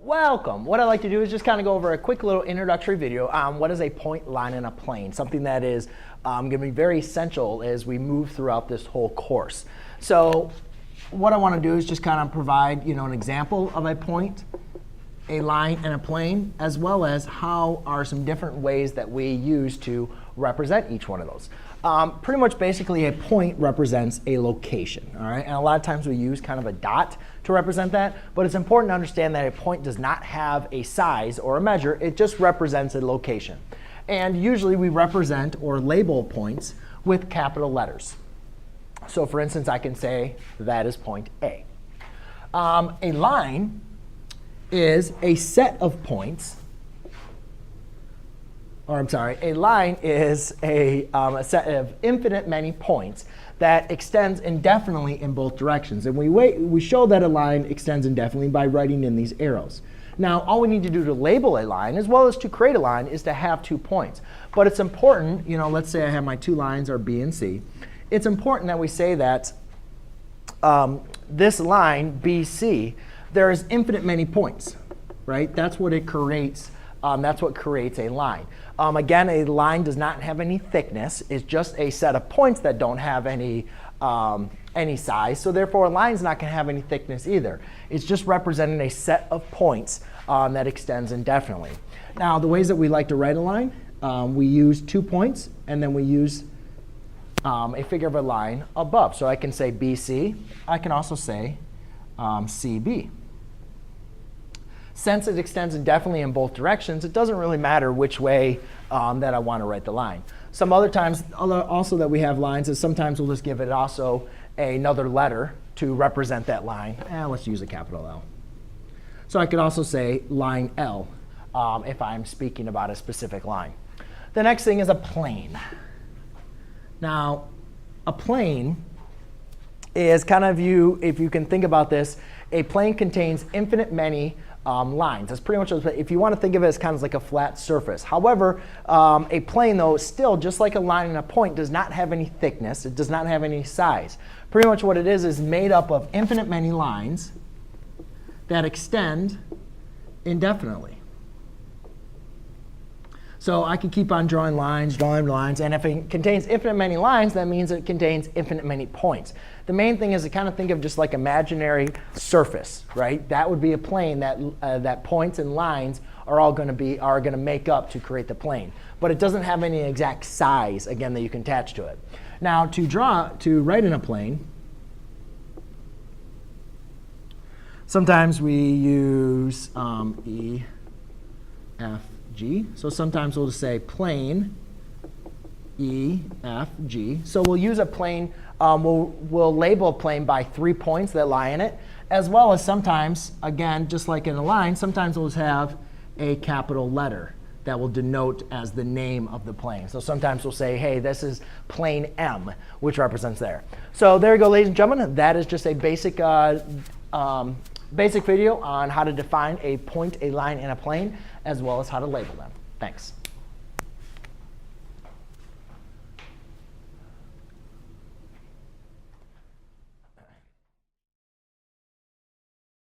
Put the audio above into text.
Welcome. What I'd like to do is just kind of go over a quick little introductory video on what is a point, line, and a plane, something that is going to be very essential as we move throughout this whole course. So what I want to do is just kind of provide an example of a point, a line, and a plane, as well as how are some different ways that we use to represent each one of those. Pretty much basically a point represents a location, all right? And a lot of times we use kind of a dot to represent that, but it's important to understand that a point does not have a size or a measure, it just represents a location. And usually we represent or label points with capital letters. So for instance, I can say that is point A. A line is a set of points, or I'm sorry, a line is a set of infinite many points that extends indefinitely in both directions. And we show that a line extends indefinitely by writing in these arrows. Now, all we need to do to label a line, as well as to create a line, is to have 2 points. But it's important, let's say I have my 2 lines are B and C. It's important that we say that this line, BC, there is infinite many points, right? That's what it creates. That's what creates a line. Again, a line does not have any thickness. It's just a set of points that don't have any size. So therefore, a line is not going to have any thickness either. It's just representing a set of points that extends indefinitely. Now, the ways that we like to write a line, we use 2 points, and then we use a figure of a line above. So I can say BC. I can also say CB. Since it extends indefinitely in both directions, it doesn't really matter which way that I want to write the line. Some other times also that we have lines is sometimes we'll just give it also another letter to represent that line. Let's use a capital L. So I could also say line L if I'm speaking about a specific line. The next thing is a plane. Now, a plane is kind of if you can think about this, a plane contains infinite many lines. That's pretty much, if you want to think of it as kind of like a flat surface. However, a plane, though, still, just like a line and a point, does not have any thickness. It does not have any size. Pretty much what it is made up of infinite many lines that extend indefinitely. So I can keep on drawing lines, and if it contains infinite many lines, that means it contains infinite many points. The main thing is to kind of think of just like imaginary surface, right? That would be a plane that points and lines are all going to make up to create the plane. But it doesn't have any exact size, again, that you can attach to it. Now, to write in a plane, sometimes we use E, F, G. So sometimes we'll just say plane E, F, G. So we'll use a plane, we'll label a plane by 3 points that lie in it, as well as sometimes, again, just like in a line, sometimes we'll just have a capital letter that will denote as the name of the plane. So sometimes we'll say, hey, this is plane M, which represents there. So there you go, ladies and gentlemen. That is just a basic video on how to define a point, a line, and a plane, as well as how to label them. Thanks.